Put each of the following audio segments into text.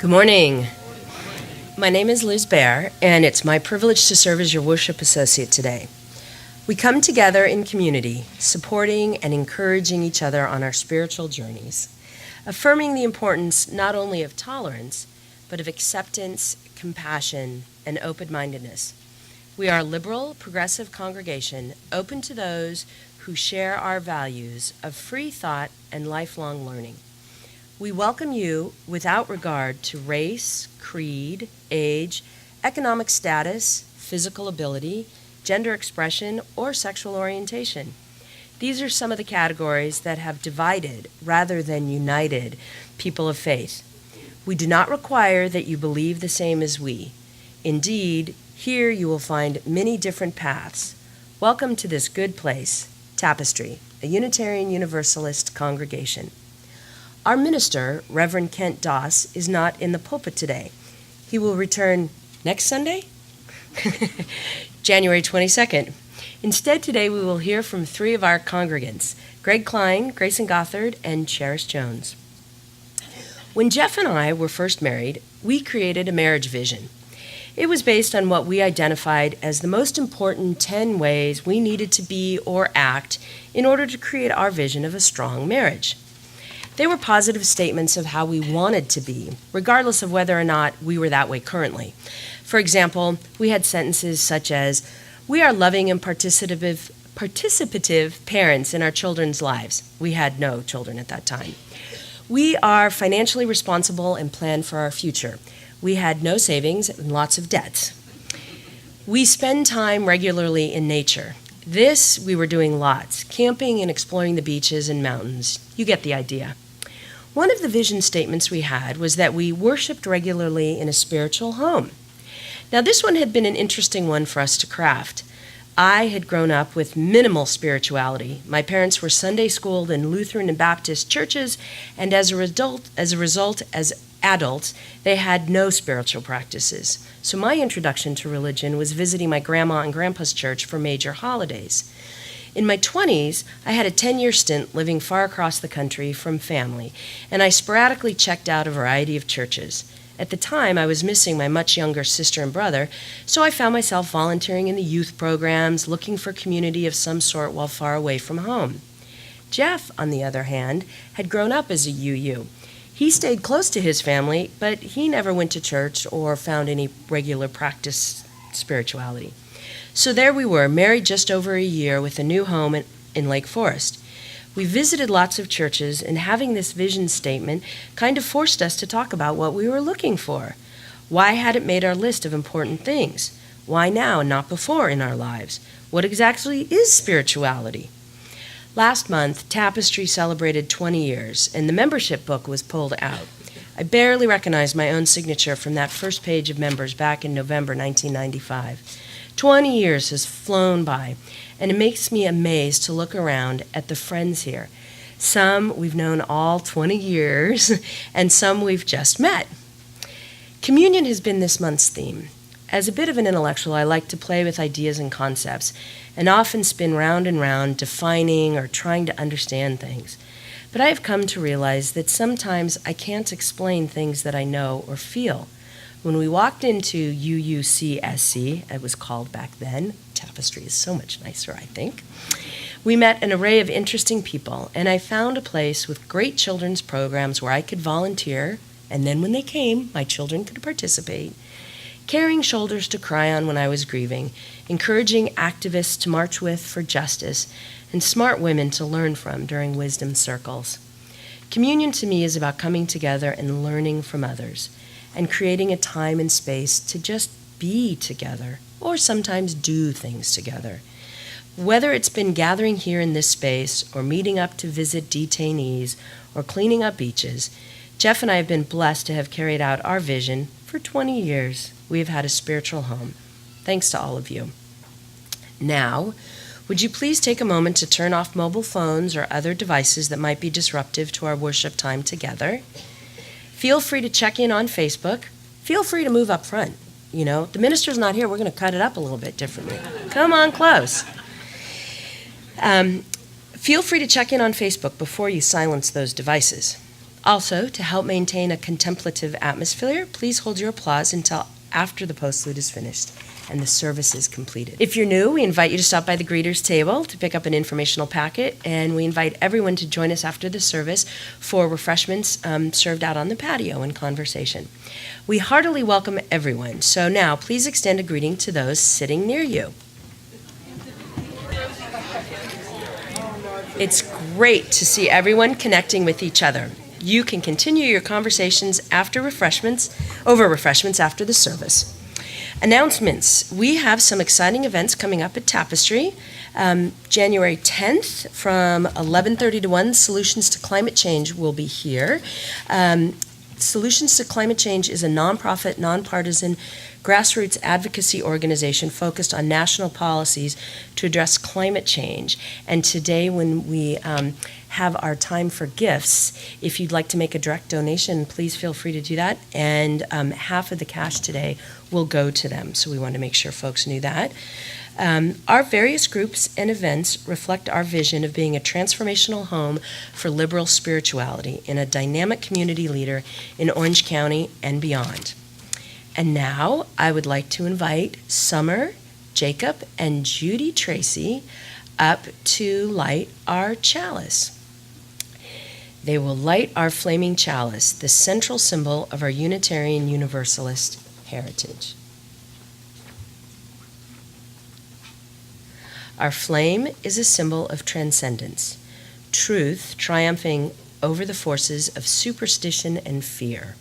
Good morning. My name is Liz Bear, and it's my privilege to serve as your worship associate today. We come together in community, supporting and encouraging each other on our spiritual journeys, affirming the importance not only of tolerance, but of acceptance, compassion, and open-mindedness. We are a liberal, progressive congregation, open to those who share our values of free thought and lifelong learning. We welcome you without regard to race, creed, age, economic status, physical ability, gender expression, or sexual orientation. These are some of the categories that have divided rather than united people of faith. We do not require that you believe the same as we. Indeed, here you will find many different paths. Welcome to this good place, Tapestry, a Unitarian Universalist congregation. Our minister, Reverend Kent Doss, is not in the pulpit today. He will return next Sunday, January 22nd. Instead, today we will hear from three of our congregants, Cline, Grayson Gothard, and Cherish Jones. When Jeff and I were first married, we created a marriage vision. It was based on what we identified as the most important 10 ways we needed to be or act in order to create our vision of a strong marriage. They were positive statements of how we wanted to be, regardless of whether or not we were that way currently. For example, we had sentences such as, "We are loving and participative parents in our children's lives." We had no children at that time. "We are financially responsible and plan for our future." We had no savings and lots of debts. "We spend time regularly in nature." This we were doing lots, camping and exploring the beaches and mountains. You get the idea. One of the vision statements we had was that we worshiped regularly in a spiritual home. Now, this one had been an interesting one for us to craft. I had grown up with minimal spirituality. My parents were Sunday schooled in Lutheran and Baptist churches, and as a result, as adults, they had no spiritual practices. So my introduction to religion was visiting my grandma and grandpa's church for major holidays. In my 20s, I had a 10-year stint living far across the country from family, and I sporadically checked out a variety of churches. At the time, I was missing my much younger sister and brother, so I found myself volunteering in the youth programs, looking for community of some sort while far away from home. Jeff, on the other hand, had grown up as a UU. He stayed close to his family, but he never went to church or found any regular practice spirituality. So there we were, married just over a year with a new home in Lake Forest. We visited lots of churches, and having this vision statement kind of forced us to talk about what we were looking for. Why had it made our list of important things? Why now and not before in our lives? What exactly is spirituality? Last month, Tapestry celebrated 20 years, and the membership book was pulled out. I barely recognized my own signature from that first page of members back in November 1995. 20 years has flown by, and it makes me amazed to look around at the friends here. Some we've known all 20 years, and some we've just met. Communion has been this month's theme. As a bit of an intellectual, I like to play with ideas and concepts, and often spin round and round, defining or trying to understand things. But I have come to realize that sometimes I can't explain things that I know or feel. When we walked into UUCSC, it was called back then, Tapestry is so much nicer, I think, we met an array of interesting people, and I found a place with great children's programs where I could volunteer, and then when they came, my children could participate, carrying shoulders to cry on when I was grieving, encouraging activists to march with for justice, and smart women to learn from during wisdom circles. Communion to me is about coming together and learning from others, and creating a time and space to just be together, or sometimes do things together. Whether it's been gathering here in this space, or meeting up to visit detainees, or cleaning up beaches, Jeff and I have been blessed to have carried out our vision for 20 years. We have had a spiritual home. Thanks to all of you. Now, would you please take a moment to turn off mobile phones or other devices that might be disruptive to our worship time together? Feel free to check in on Facebook. Feel free to move up front. You know, the minister's not here. We're going to cut it up a little bit differently. Come on close. Feel free to check in on Facebook before you silence those devices. Also, to help maintain a contemplative atmosphere, please hold your applause until after the postlude is finished and the service is completed. If you're new, we invite you to stop by the greeters table to pick up an informational packet, and we invite everyone to join us after the service for refreshments served out on the patio and conversation. We heartily welcome everyone, so now please extend a greeting to those sitting near you. It's great to see everyone connecting with each other. You can continue your conversations over refreshments after the service. Announcements. We have some exciting events coming up at Tapestry. January 10th from 11:30 to 1, Solutions to Climate Change will be here. Solutions to Climate Change is a nonprofit, nonpartisan, grassroots advocacy organization focused on national policies to address climate change. And today, when we have our time for gifts, if you'd like to make a direct donation, please feel free to do that. And half of the cash today will go to them. So we want to make sure folks knew that. Our various groups and events reflect our vision of being a transformational home for liberal spirituality and a dynamic community leader in Orange County and beyond. And now I would like to invite Summer, Jacob, and Judy Tracy up to light our chalice. They will light our flaming chalice, the central symbol of our Unitarian Universalist heritage. Our flame is a symbol of transcendence, truth triumphing over the forces of superstition and fear.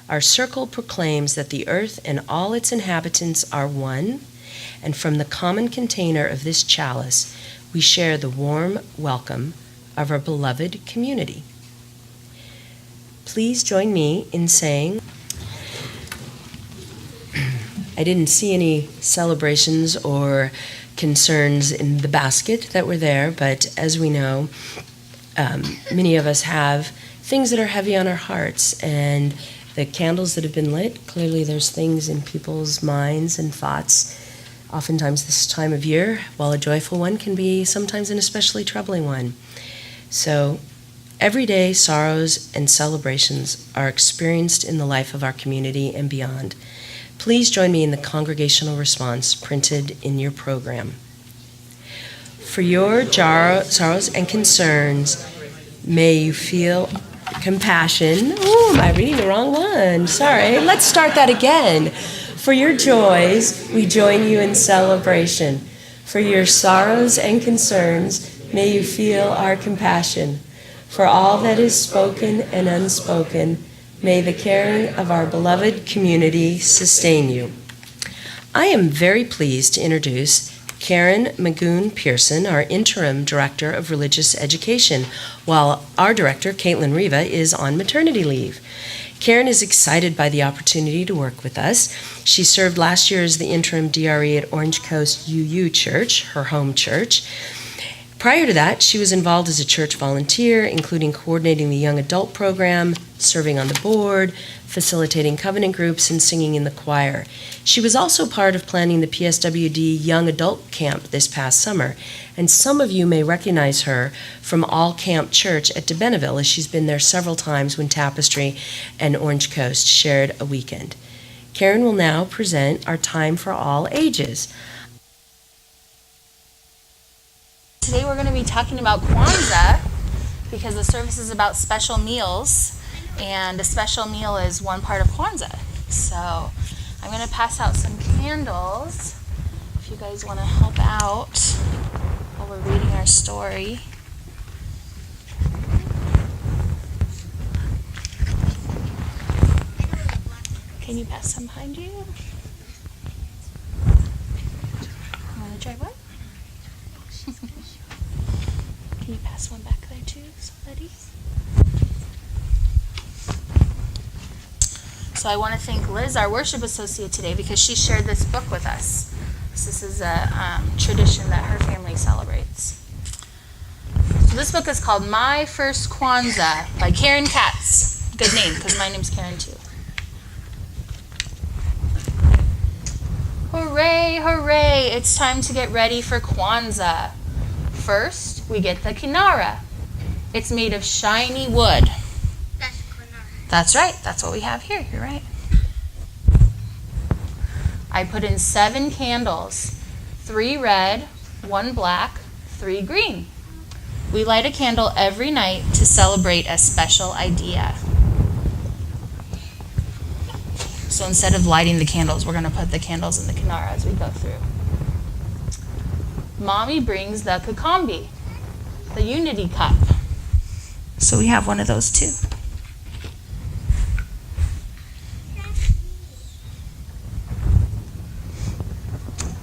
Our circle proclaims that the earth and all its inhabitants are one, and from the common container of this chalice, we share the warm welcome of our beloved community. Please join me in saying, I didn't see any celebrations or concerns in the basket that were there, but as we know, many of us have things that are heavy on our hearts, and the candles that have been lit, clearly there's things in people's minds and thoughts. Oftentimes this time of year, while a joyful one, can be sometimes an especially troubling one. So everyday sorrows and celebrations are experienced in the life of our community and beyond. Please join me in the congregational response printed in your program. For your sorrows and concerns, may you feel compassion. Oh, am I reading the wrong one? Sorry. Let's start that again. For your joys, we join you in celebration. For your sorrows and concerns, may you feel our compassion. For all that is spoken and unspoken, may the caring of our beloved community sustain you. I am very pleased to introduce Karen Magoon-Pearson, our Interim Director of Religious Education, while our Director, Caitlin Riva, is on maternity leave. Karen is excited by the opportunity to work with us. She served last year as the interim DRE at Orange Coast UU Church, her home church. Prior to that, she was involved as a church volunteer, including coordinating the young adult program, serving on the board, facilitating covenant groups, and singing in the choir. She was also part of planning the PSWD Young Adult Camp this past summer, and some of you may recognize her from All Camp Church at DeBenneville, as she's been there several times when Tapestry and Orange Coast shared a weekend. Karen will now present our Time for All Ages. Today we're going to be talking about Kwanzaa because the service is about special meals, and a special meal is one part of Kwanzaa. So I'm going to pass out some candles if you guys want to help out while we're reading our story. Can you pass some behind you? Want to try one? Can you pass one back there too, somebody? So I want to thank Liz, our worship associate today, because she shared this book with us. This is a tradition that her family celebrates. So this book is called My First Kwanzaa by Karen Katz. Good name, because my name's Karen too. Hooray, hooray, it's time to get ready for Kwanzaa. First, we get the kinara. It's made of shiny wood. That's right. That's what we have here. You're right. I put in 7 candles. 3 red, 1 black, 3 green. We light a candle every night to celebrate a special idea. So instead of lighting the candles, we're going to put the candles in the kinara as we go through. Mommy brings the kakambi, the unity cup. So we have one of those too.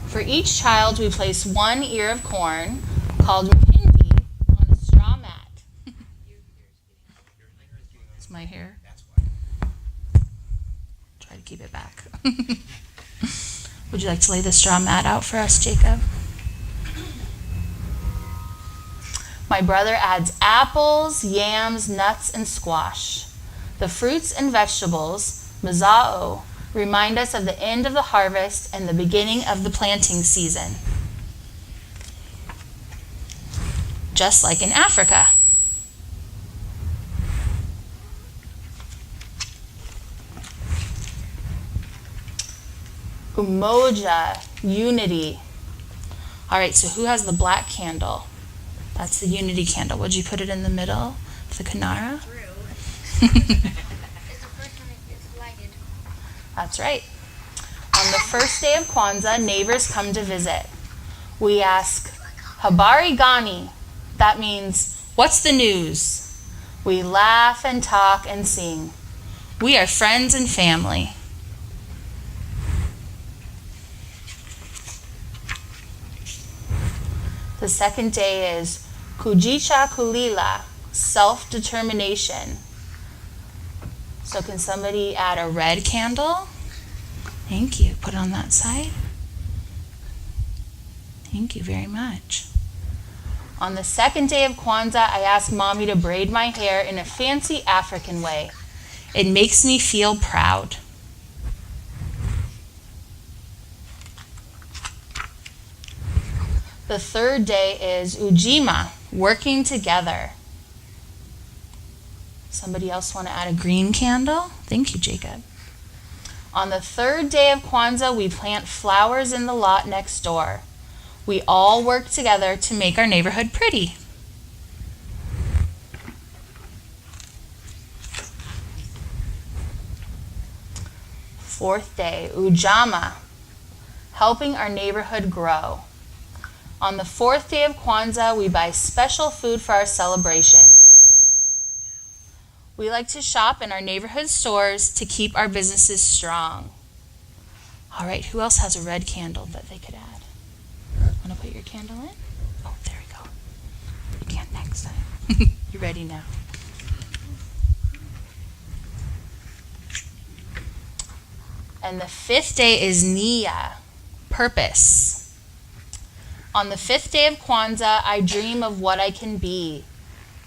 For each child, we place 1 ear of corn, called mpindi, on a straw mat. It's my hair. Try to keep it back. Would you like to lay the straw mat out for us, Jacob? My brother adds apples, yams, nuts, and squash. The fruits and vegetables, mazao, remind us of the end of the harvest and the beginning of the planting season. Just like in Africa. Umoja, unity. All right, so who has the black candle? That's the unity candle. Would you put it in the middle of the kinara? It's the first one that gets lighted. That's right. On the first day of Kwanzaa, neighbors come to visit. We ask, Habari Gani? That means, what's the news? We laugh and talk and sing. We are friends and family. The second day is Kujicha Kulila, self-determination. So can somebody add a red candle? Thank you. Put it on that side. Thank you very much. On the second day of Kwanzaa, I asked Mommy to braid my hair in a fancy African way. It makes me feel proud. The third day is Ujima, working together. Somebody else want to add a green candle? Thank you, Jacob. On the third day of Kwanzaa, we plant flowers in the lot next door. We all work together to make our neighborhood pretty. Fourth day, Ujama, helping our neighborhood grow. On the fourth day of Kwanzaa, we buy special food for our celebration. We like to shop in our neighborhood stores to keep our businesses strong. All right, who else has a red candle that they could add? Want to put your candle in? Oh, there we go. You can next time. You're ready now. And the fifth day is Nia, purpose. On the fifth day of Kwanzaa, I dream of what I can be.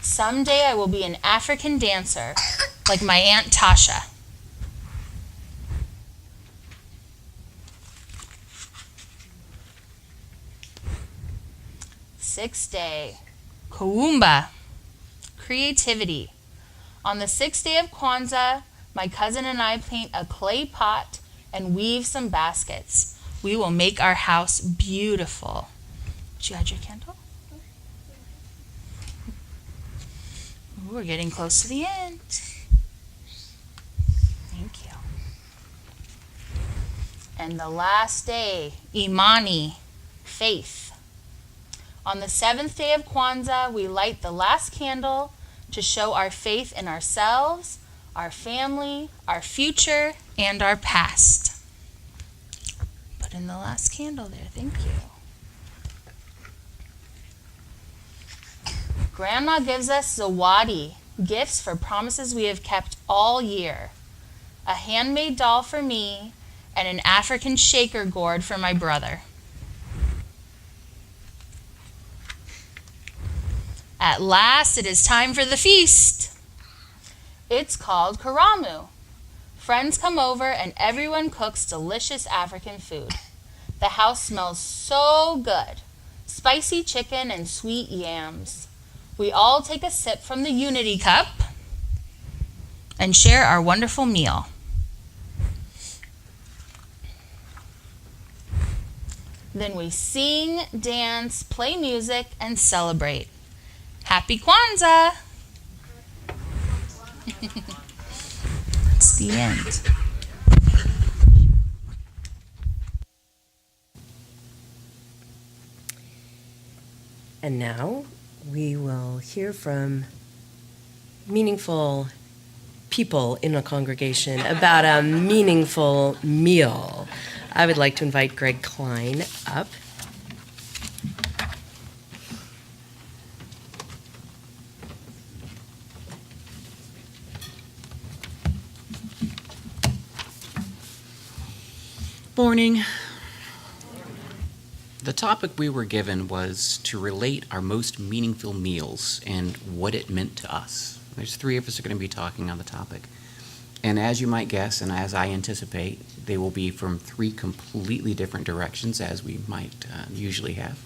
Someday I will be an African dancer, like my Aunt Tasha. Sixth day, Kuumba, creativity. On the sixth day of Kwanzaa, my cousin and I paint a clay pot and weave some baskets. We will make our house beautiful. Did you add your candle? Ooh, we're getting close to the end. Thank you. And the last day, Imani, faith. On the seventh day of Kwanzaa, we light the last candle to show our faith in ourselves, our family, our future, and our past. Put in the last candle there. Thank you. Grandma gives us zawadi, gifts for promises we have kept all year. A handmade doll for me and an African shaker gourd for my brother. At last, it is time for the feast. It's called Karamu. Friends come over and everyone cooks delicious African food. The house smells so good. Spicy chicken and sweet yams. We all take a sip from the unity cup. and share our wonderful meal. Then we sing, dance, play music, and celebrate. Happy Kwanzaa! That's the end. And now we will hear from meaningful people in a congregation about a meaningful meal. I would like to invite Greg Cline up. Morning. The topic we were given was to relate our most meaningful meals and what it meant to us. There's three of us who are going to be talking on the topic. And as you might guess, and as I anticipate, they will be from three completely different directions, as we might usually have.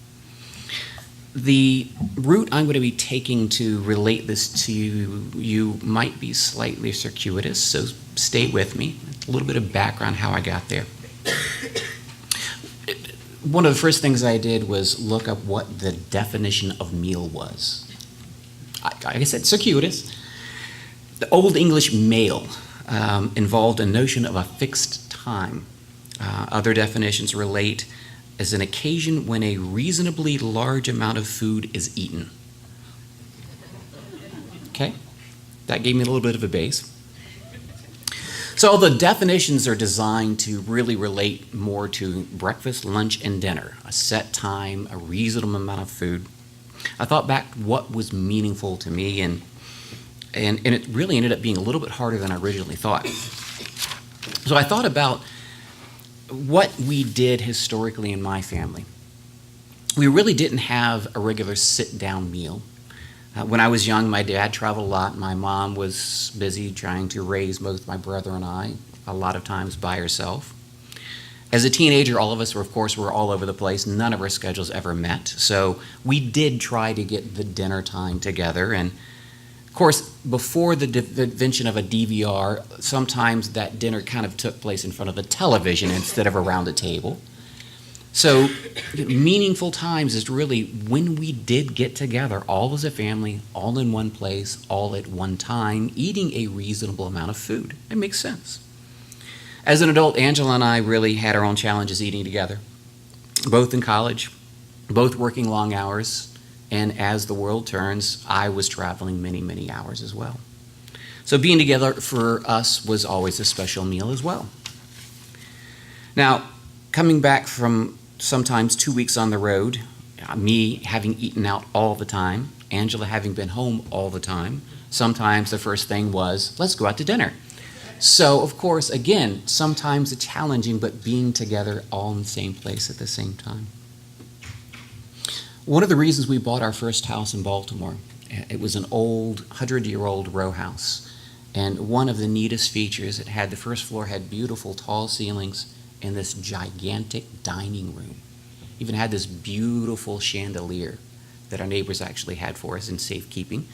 The route I'm going to be taking to relate this to you might be slightly circuitous, so stay with me. A little bit of background how I got there. One of the first things I did was look up what the definition of meal was. Like I said, circuitous. The Old English meal involved a notion of a fixed time. Other definitions relate as an occasion when a reasonably large amount of food is eaten. Okay? That gave me a little bit of a base. So the definitions are designed to really relate more to breakfast, lunch, and dinner, a set time, a reasonable amount of food. I thought back what was meaningful to me, and it really ended up being a little bit harder than I originally thought. So I thought about what we did historically in my family. We really didn't have a regular sit-down meal. When I was young, my dad traveled a lot. My mom was busy trying to raise both my brother and I, a lot of times by herself. As a teenager, all of us were all over the place. None of our schedules ever met. So we did try to get the dinner time together. And of course, before the invention of a DVR, sometimes that dinner kind of took place in front of a television instead of around a table. So meaningful times is really when we did get together, all as a family, all in one place, all at one time, eating a reasonable amount of food. It makes sense. As an adult, Angela and I really had our own challenges eating together, both in college, both working long hours, and as the world turns, I was traveling many, many hours as well. So being together for us was always a special meal as well. Now, coming back from sometimes 2 weeks on the road, me having eaten out all the time, Angela having been home all the time, sometimes the first thing was, let's go out to dinner. So, of course, again, sometimes it's challenging, but being together all in the same place at the same time. One of the reasons we bought our first house in Baltimore, it was an old 100-year-old row house. And one of the neatest features, the first floor had beautiful tall ceilings and this gigantic dining room. Even had this beautiful chandelier that our neighbors actually had for us in safekeeping.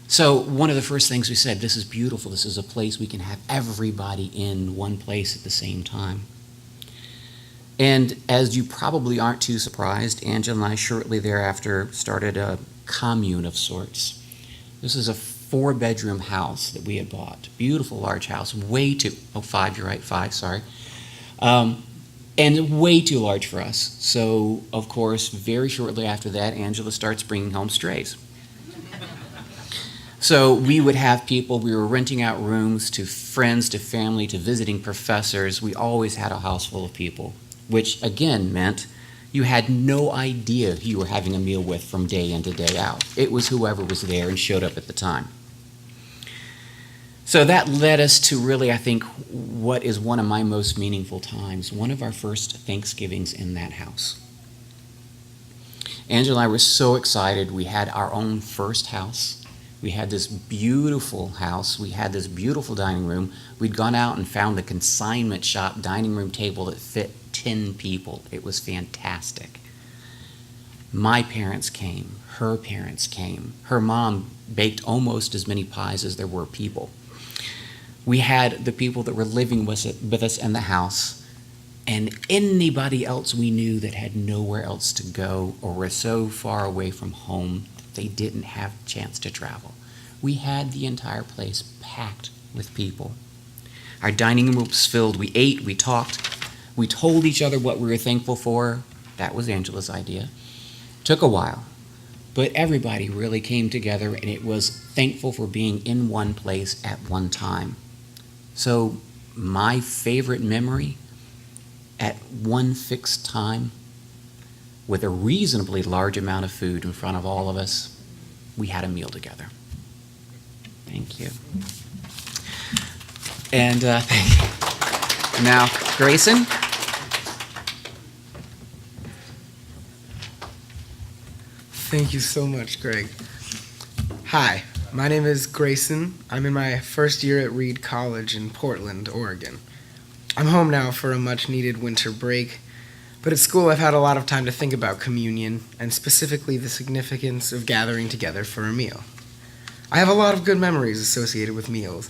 So one of the first things we said, this is beautiful. This is a place we can have everybody in one place at the same time. And as you probably aren't too surprised, Angela and I shortly thereafter started a commune of sorts. This is a 4-bedroom house that we had bought. Beautiful large house, five, you're right, 5, sorry. And way too large for us. So, of course, very shortly after that, Angela starts bringing home strays. So we would have people, we were renting out rooms to friends, to family, to visiting professors. We always had a house full of people, which again meant you had no idea who you were having a meal with from day in to day out. It was whoever was there and showed up at the time. So that led us to really, I think, what is one of my most meaningful times, one of our first Thanksgivings in that house. Angela and I were so excited. We had our own first house. We had this beautiful house. We had this beautiful dining room. We'd gone out and found the consignment shop dining room table that fit 10 people. It was fantastic. My parents came. Her parents came. Her mom baked almost as many pies as there were people. We had the people that were living with us in the house, and anybody else we knew that had nowhere else to go or were so far away from home that they didn't have a chance to travel. We had the entire place packed with people. Our dining room was filled. We ate, we talked, we told each other what we were thankful for. That was Angela's idea. Took a while, but everybody really came together, and it was thankful for being in one place at one time. So my favorite memory, at one fixed time, with a reasonably large amount of food in front of all of us, we had a meal together. Thank you. And thank you. Now, Grayson. Thank you so much, Greg. Hi, my name is Grayson. I'm in my first year at Reed College in Portland, Oregon. I'm home now for a much-needed winter break, but at school I've had a lot of time to think about communion, and specifically the significance of gathering together for a meal. I have a lot of good memories associated with meals.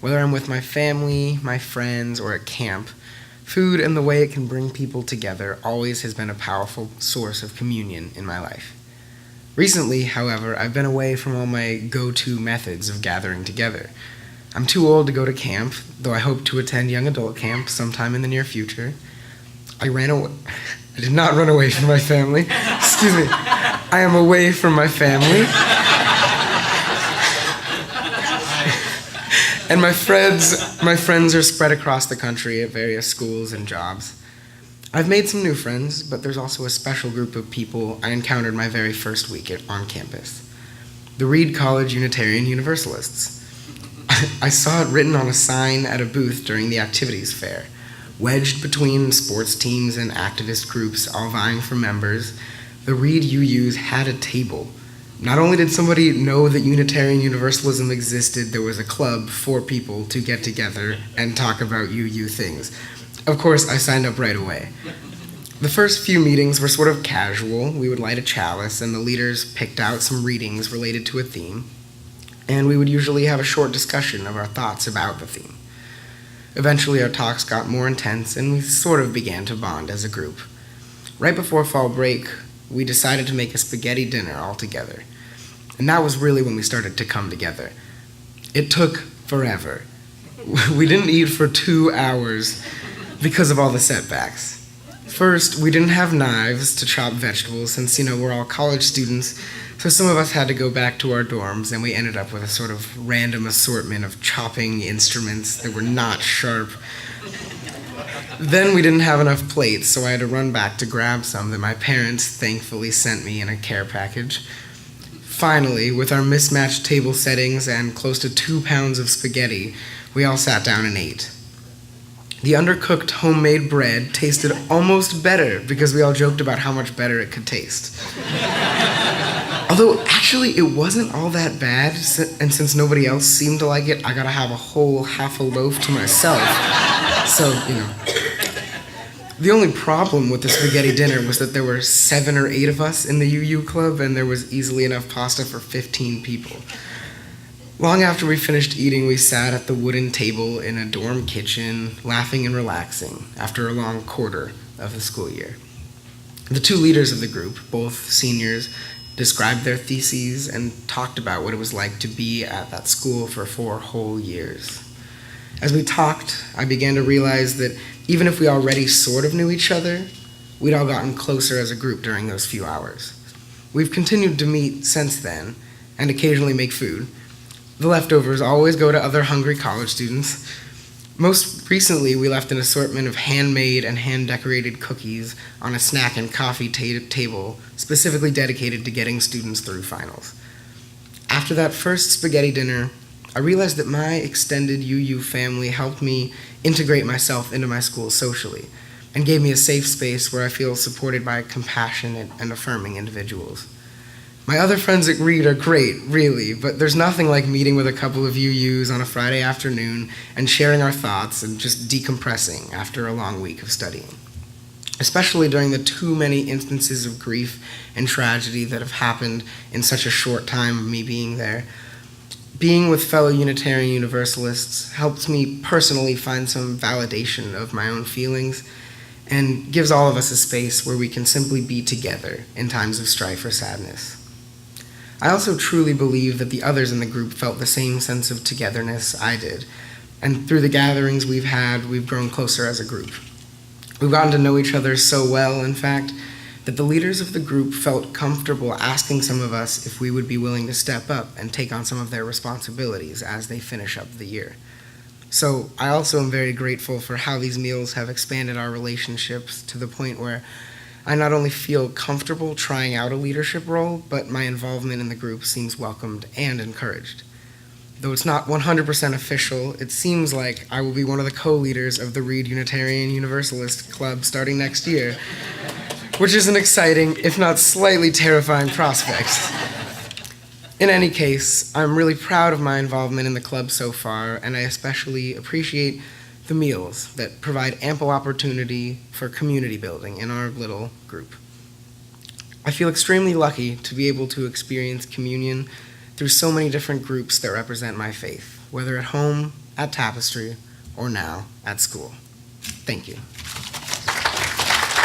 Whether I'm with my family, my friends, or at camp, food and the way it can bring people together always has been a powerful source of communion in my life. Recently, however, I've been away from all my go-to methods of gathering together. I'm too old to go to camp, though I hope to attend young adult camp sometime in the near future. I did not run away from my family. Excuse me. I am away from my family. And my friends are spread across the country at various schools and jobs. I've made some new friends, but there's also a special group of people I encountered my very first week on campus. The Reed College Unitarian Universalists. I saw it written on a sign at a booth during the activities fair. Wedged between sports teams and activist groups all vying for members, the Reed UUs had a table. Not only did somebody know that Unitarian Universalism existed, there was a club for people to get together and talk about UU things. Of course, I signed up right away. The first few meetings were sort of casual. We would light a chalice, and the leaders picked out some readings related to a theme, and we would usually have a short discussion of our thoughts about the theme. Eventually, our talks got more intense, and we sort of began to bond as a group. Right before fall break, we decided to make a spaghetti dinner all together, and that was really when we started to come together. It took forever. We didn't eat for 2 hours because of all the setbacks. First, we didn't have knives to chop vegetables since, we're all college students, so some of us had to go back to our dorms, and we ended up with a sort of random assortment of chopping instruments that were not sharp. Then we didn't have enough plates, so I had to run back to grab some that my parents thankfully sent me in a care package. Finally, with our mismatched table settings and close to 2 pounds of spaghetti, we all sat down and ate. The undercooked homemade bread tasted almost better because we all joked about how much better it could taste. Although, actually, it wasn't all that bad, and since nobody else seemed to like it, I gotta have a whole half a loaf to myself. So, The only problem with the spaghetti dinner was that there were 7 or 8 of us in the UU club, and there was easily enough pasta for 15 people. Long after we finished eating, we sat at the wooden table in a dorm kitchen, laughing and relaxing after a long quarter of the school year. The 2 leaders of the group, both seniors, described their theses and talked about what it was like to be at that school for 4 whole years. As we talked, I began to realize that even if we already sort of knew each other, we'd all gotten closer as a group during those few hours. We've continued to meet since then, and occasionally make food. The leftovers always go to other hungry college students. Most recently, we left an assortment of handmade and hand-decorated cookies on a snack and coffee table specifically dedicated to getting students through finals. After that first spaghetti dinner, I realized that my extended UU family helped me integrate myself into my school socially and gave me a safe space where I feel supported by compassionate and affirming individuals. My other friends at Reed are great, really, but there's nothing like meeting with a couple of UUs on a Friday afternoon and sharing our thoughts and just decompressing after a long week of studying. Especially during the too many instances of grief and tragedy that have happened in such a short time of me being there. being with fellow Unitarian Universalists helps me personally find some validation of my own feelings and gives all of us a space where we can simply be together in times of strife or sadness. I also truly believe that the others in the group felt the same sense of togetherness I did, and through the gatherings we've had, we've grown closer as a group. We've gotten to know each other so well, in fact, that the leaders of the group felt comfortable asking some of us if we would be willing to step up and take on some of their responsibilities as they finish up the year. So I also am very grateful for how these meals have expanded our relationships to the point where I not only feel comfortable trying out a leadership role, but my involvement in the group seems welcomed and encouraged. Though it's not 100% official, it seems like I will be one of the co-leaders of the Reed Unitarian Universalist Club starting next year, which is an exciting, if not slightly terrifying prospect. In any case, I'm really proud of my involvement in the club so far, and I especially appreciate the meals that provide ample opportunity for community building in our little group. I feel extremely lucky to be able to experience communion through so many different groups that represent my faith, whether at home, at Tapestry, or now at school. Thank you.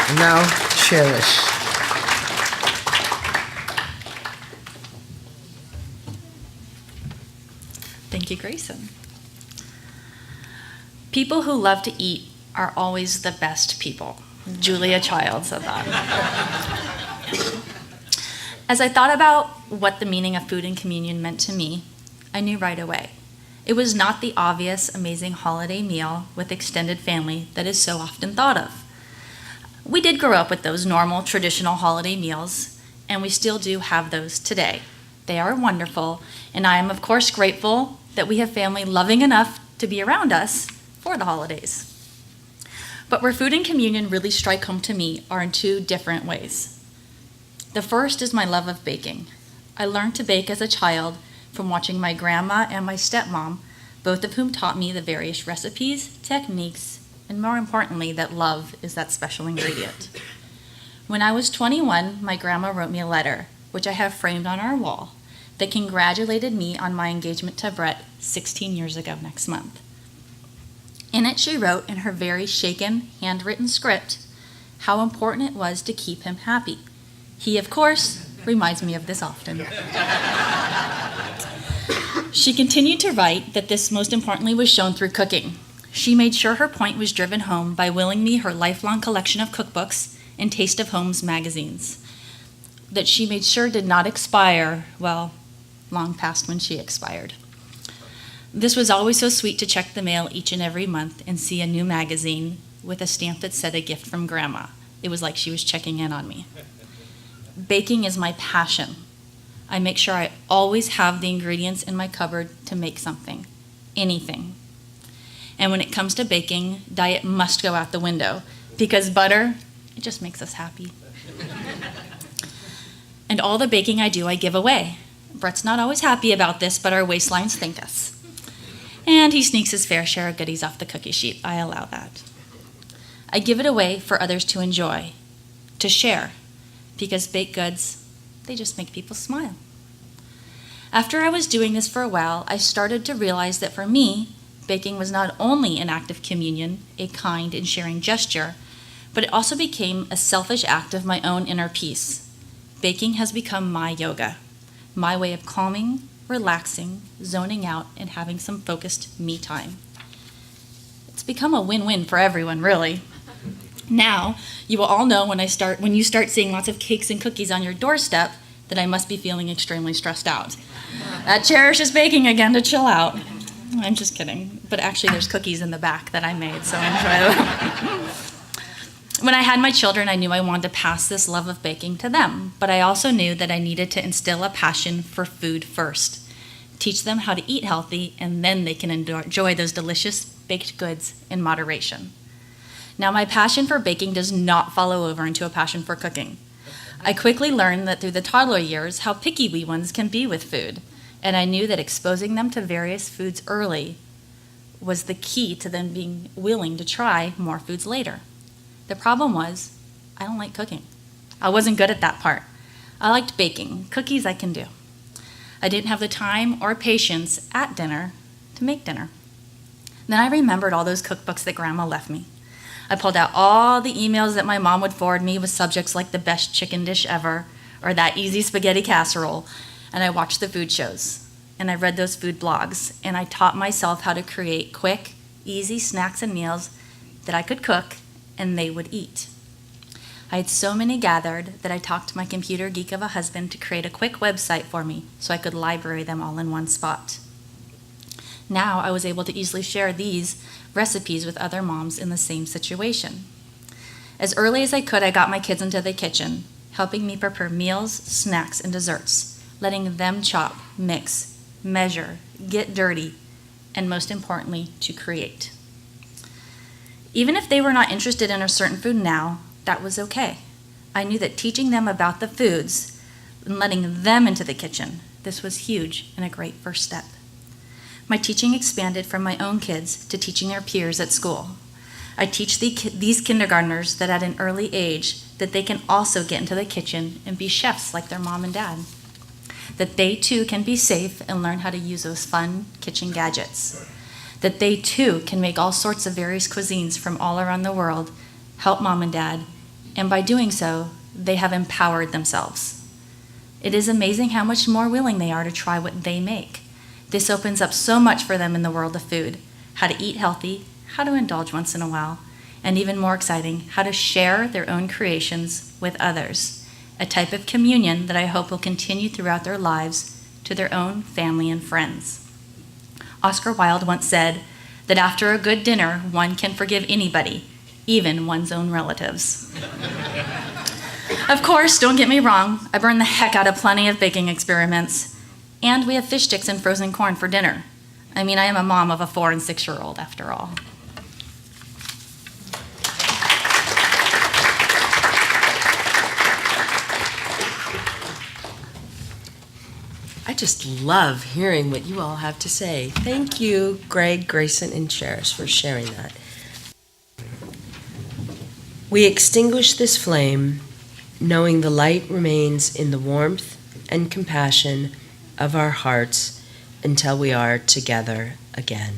And now, Cherish. Thank you, Grayson. People who love to eat are always the best people. Julia Child said that. As I thought about what the meaning of food and communion meant to me, I knew right away. It was not the obvious, amazing holiday meal with extended family that is so often thought of. We did grow up with those normal, traditional holiday meals, and we still do have those today. They are wonderful, and I am, of course, grateful that we have family loving enough to be around us for the holidays. But where food and communion really strike home to me are in two different ways. The first is my love of baking. I learned to bake as a child from watching my grandma and my stepmom, both of whom taught me the various recipes, techniques, and more importantly, that love is that special ingredient. When I was 21, my grandma wrote me a letter, which I have framed on our wall, that congratulated me on my engagement to Brett 16 years ago next month. In it, she wrote in her very shaken, handwritten script how important it was to keep him happy. He, of course, reminds me of this often. She continued to write that this most importantly was shown through cooking. She made sure her point was driven home by willing me her lifelong collection of cookbooks and Taste of Home's magazines, that she made sure did not expire, well, long past when she expired. This was always so sweet to check the mail each and every month and see a new magazine with a stamp that said a gift from Grandma. It was like she was checking in on me. Baking is my passion. I make sure I always have the ingredients in my cupboard to make something, anything. And when it comes to baking, diet must go out the window because butter, it just makes us happy. And all the baking I do, I give away. Brett's not always happy about this, but our waistlines thank us. And he sneaks his fair share of goodies off the cookie sheet. I allow that. I give it away for others to enjoy, to share, because baked goods, they just make people smile. After I was doing this for a while, I started to realize that for me, baking was not only an act of communion, a kind and sharing gesture, but it also became a selfish act of my own inner peace. Baking has become my yoga, my way of calming, relaxing, zoning out, and having some focused me time. It's become a win-win for everyone, really. Now, you will all know when you start seeing lots of cakes and cookies on your doorstep that I must be feeling extremely stressed out. That Cherish is baking again to chill out. I'm just kidding. But actually, there's cookies in the back that I made, so enjoy them. When I had my children, I knew I wanted to pass this love of baking to them, but I also knew that I needed to instill a passion for food first. Teach them how to eat healthy, and then they can enjoy those delicious baked goods in moderation. Now, my passion for baking does not follow over into a passion for cooking. I quickly learned that through the toddler years how picky wee ones can be with food, and I knew that exposing them to various foods early was the key to them being willing to try more foods later. The problem was, I don't like cooking. I wasn't good at that part. I liked baking. Cookies I can do. I didn't have the time or patience at dinner to make dinner. Then I remembered all those cookbooks that Grandma left me. I pulled out all the emails that my mom would forward me with subjects like the best chicken dish ever or that easy spaghetti casserole, and I watched the food shows, and I read those food blogs, and I taught myself how to create quick, easy snacks and meals that I could cook and they would eat. I had so many gathered that I talked to my computer geek of a husband to create a quick website for me so I could library them all in one spot. Now I was able to easily share these recipes with other moms in the same situation. As early as I could, I got my kids into the kitchen, helping me prepare meals, snacks, and desserts, letting them chop, mix, measure, get dirty, and most importantly, to create. Even if they were not interested in a certain food now, that was okay. I knew that teaching them about the foods and letting them into the kitchen, this was huge and a great first step. My teaching expanded from my own kids to teaching their peers at school. I teach these kindergartners that at an early age that they can also get into the kitchen and be chefs like their mom and dad. That they too can be safe and learn how to use those fun kitchen gadgets. That they too can make all sorts of various cuisines from all around the world, help mom and dad, and by doing so, they have empowered themselves. It is amazing how much more willing they are to try what they make. This opens up so much for them in the world of food, how to eat healthy, how to indulge once in a while, and even more exciting, how to share their own creations with others, a type of communion that I hope will continue throughout their lives to their own family and friends. Oscar Wilde once said that after a good dinner, one can forgive anybody, even one's own relatives. Of course, don't get me wrong, I burn the heck out of plenty of baking experiments. And we have fish sticks and frozen corn for dinner. I mean, I am a mom of a 4- and 6-year-old after all. I just love hearing what you all have to say. Thank you, Greg, Grayson, and Cherish, for sharing that. We extinguish this flame, knowing the light remains in the warmth and compassion of our hearts until we are together again.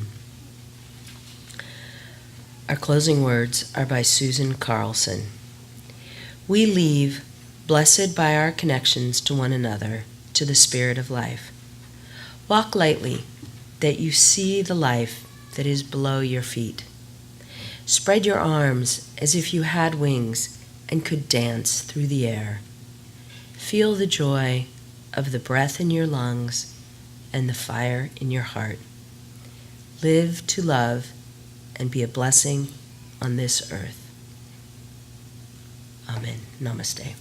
Our closing words are by Susan Carlson. We leave, blessed by our connections to one another, to the Spirit of life. Walk lightly, that you see the life that is below your feet. Spread your arms as if you had wings and could dance through the air. Feel the joy of the breath in your lungs and the fire in your heart. Live to love and be a blessing on this earth. Amen. Namaste.